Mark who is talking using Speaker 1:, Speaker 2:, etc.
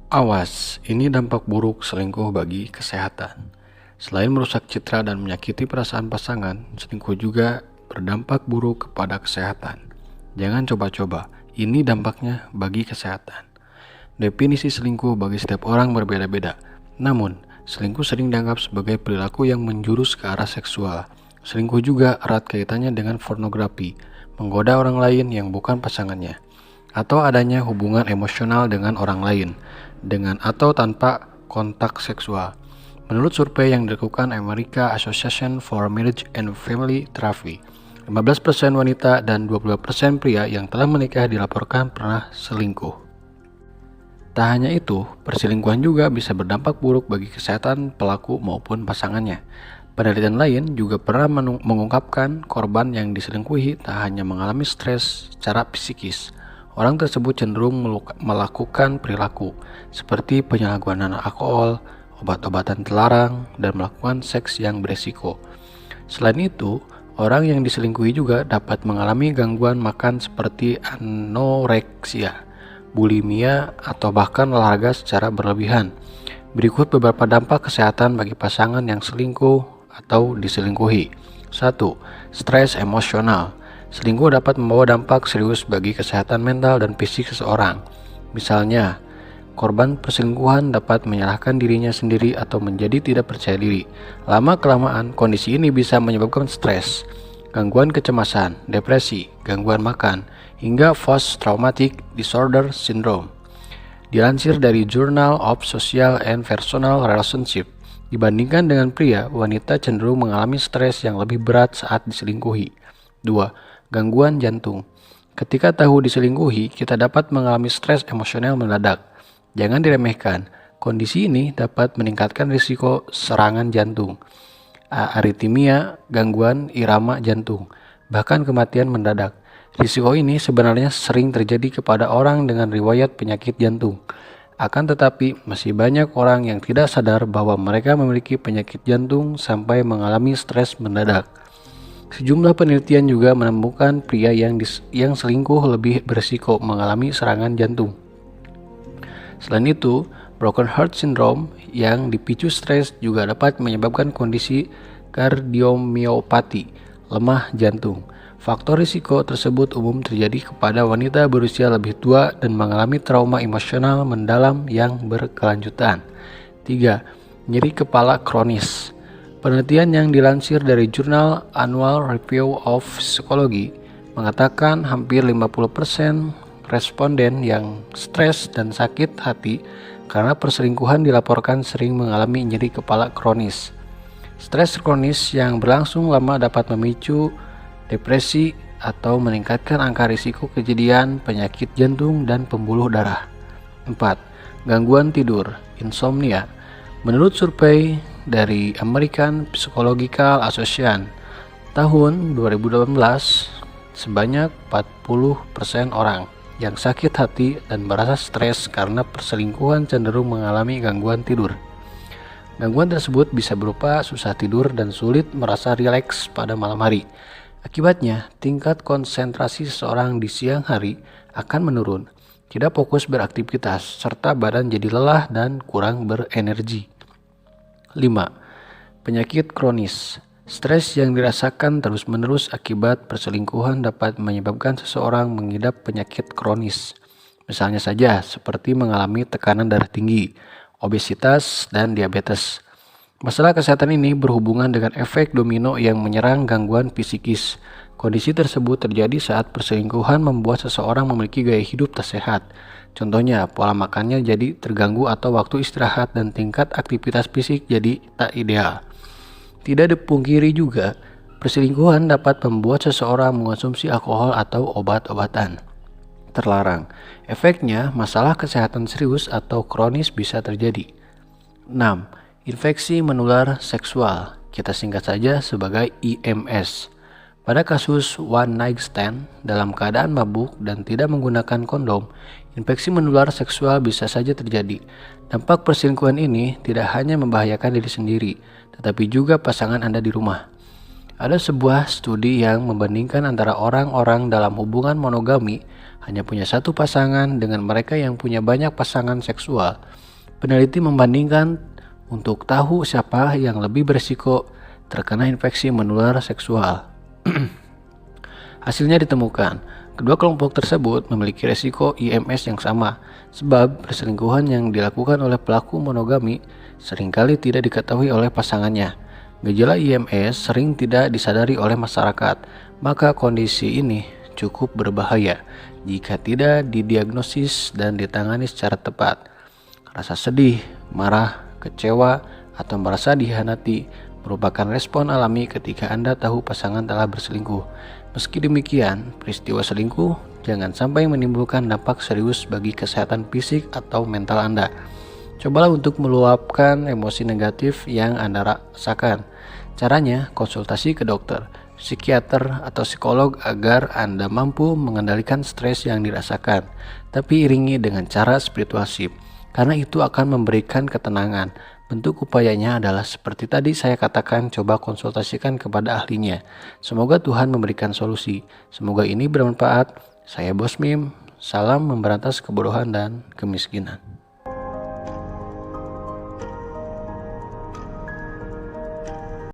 Speaker 1: Awas, ini dampak buruk selingkuh bagi kesehatan. Selain merusak citra dan menyakiti perasaan pasangan, selingkuh juga berdampak buruk kepada kesehatan. Jangan coba-coba, ini dampaknya bagi kesehatan. Definisi selingkuh bagi setiap orang berbeda-beda. Namun, selingkuh sering dianggap sebagai perilaku yang menjurus ke arah seksual. Selingkuh juga erat kaitannya dengan pornografi, menggoda orang lain yang bukan pasangannya, atau adanya hubungan emosional dengan orang lain, dengan atau tanpa kontak seksual. Menurut survei yang dilakukan American Association for Marriage and Family Therapy, 15% wanita dan 22% pria yang telah menikah dilaporkan pernah selingkuh. Tak hanya itu, perselingkuhan juga bisa berdampak buruk bagi kesehatan pelaku maupun pasangannya. Penelitian lain juga pernah mengungkapkan korban yang diselingkuhi tak hanya mengalami stres secara psikis. Orang tersebut cenderung melakukan perilaku seperti penyalahgunaan alkohol, obat-obatan terlarang, dan melakukan seks yang beresiko. Selain itu, orang yang diselingkuhi juga dapat mengalami gangguan makan seperti anoreksia, bulimia, atau bahkan olahraga secara berlebihan. Berikut beberapa dampak kesehatan bagi pasangan yang selingkuh atau diselingkuhi. 1. Stres emosional. Selingkuh dapat membawa dampak serius bagi kesehatan mental dan fisik seseorang. Misalnya, korban perselingkuhan dapat menyalahkan dirinya sendiri atau menjadi tidak percaya diri. Lama-kelamaan, kondisi ini bisa menyebabkan stres, gangguan kecemasan, depresi, gangguan makan, hingga post-traumatic disorder syndrome. Dilansir dari Journal of Social and Personal Relationship, dibandingkan dengan pria, wanita cenderung mengalami stres yang lebih berat saat diselingkuhi. 2. Gangguan jantung. Ketika tahu diselingkuhi, kita dapat mengalami stres emosional mendadak. Jangan diremehkan. Kondisi ini dapat meningkatkan risiko serangan jantung, aritmia, gangguan irama jantung, bahkan kematian mendadak. Risiko ini sebenarnya sering terjadi kepada orang dengan riwayat penyakit jantung. Akan tetapi, masih banyak orang yang tidak sadar bahwa mereka memiliki penyakit jantung sampai mengalami stres mendadak. Sejumlah penelitian juga menemukan pria yang selingkuh lebih berisiko mengalami serangan jantung. Selain itu, broken heart syndrome yang dipicu stres juga dapat menyebabkan kondisi kardiomyopati, lemah jantung. Faktor risiko tersebut umum terjadi kepada wanita berusia lebih tua dan mengalami trauma emosional mendalam yang berkelanjutan. 3. Nyeri kepala kronis. Penelitian yang dilansir dari jurnal Annual Review of Psychology mengatakan hampir 50% responden yang stres dan sakit hati karena perselingkuhan dilaporkan sering mengalami nyeri kepala kronis. Stres kronis yang berlangsung lama dapat memicu depresi atau meningkatkan angka risiko kejadian penyakit jantung dan pembuluh darah. 4. Gangguan tidur, insomnia. Menurut survei dari American Psychological Association tahun 2018, sebanyak 40% orang yang sakit hati dan merasa stres karena perselingkuhan cenderung mengalami gangguan tidur. Gangguan tersebut bisa berupa susah tidur dan sulit merasa rileks pada malam hari. Akibatnya, tingkat konsentrasi seseorang di siang hari akan menurun, tidak fokus beraktivitas, serta badan jadi lelah dan kurang berenergi. 5. Penyakit kronis. Stres yang dirasakan terus-menerus akibat perselingkuhan dapat menyebabkan seseorang mengidap penyakit kronis. Misalnya saja seperti mengalami tekanan darah tinggi, obesitas, dan diabetes. Masalah kesehatan ini berhubungan dengan efek domino yang menyerang gangguan psikis. Kondisi tersebut terjadi saat perselingkuhan membuat seseorang memiliki gaya hidup tak sehat. Contohnya, pola makannya jadi terganggu atau waktu istirahat dan tingkat aktivitas fisik jadi tak ideal. Tidak dipungkiri juga, perselingkuhan dapat membuat seseorang mengonsumsi alkohol atau obat-obatan terlarang. Efeknya, masalah kesehatan serius atau kronis bisa terjadi. 6. Infeksi menular seksual, kita singkat saja sebagai IMS. Pada kasus one night stand dalam keadaan mabuk dan tidak menggunakan kondom, infeksi menular seksual bisa saja terjadi. Dampak perselingkuhan ini tidak hanya membahayakan diri sendiri, tetapi juga pasangan Anda di rumah. Ada sebuah studi yang membandingkan antara orang-orang dalam hubungan monogami hanya punya satu pasangan dengan mereka yang punya banyak pasangan seksual. Peneliti membandingkan untuk tahu siapa yang lebih berisiko terkena infeksi menular seksual. Hasilnya ditemukan, kedua kelompok tersebut memiliki resiko IMS yang sama, sebab perselingkuhan yang dilakukan oleh pelaku monogami seringkali tidak diketahui oleh pasangannya. Gejala IMS sering tidak disadari oleh masyarakat, maka kondisi ini cukup berbahaya jika tidak didiagnosis dan ditangani secara tepat. Rasa sedih, marah, kecewa, atau merasa dikhianati merupakan respon alami ketika Anda tahu pasangan telah berselingkuh. Meski demikian, peristiwa selingkuh jangan sampai menimbulkan dampak serius bagi kesehatan fisik atau mental Anda. Cobalah untuk meluapkan emosi negatif yang Anda rasakan. Caranya, konsultasi ke dokter, psikiater, atau psikolog agar Anda mampu mengendalikan stres yang dirasakan, tapi iringi dengan cara spiritual, karena itu akan memberikan ketenangan. Bentuk upayanya adalah seperti tadi saya katakan, coba konsultasikan kepada ahlinya. Semoga Tuhan memberikan solusi. Semoga ini bermanfaat. Saya Bos Mim, salam memberantas kebodohan dan kemiskinan.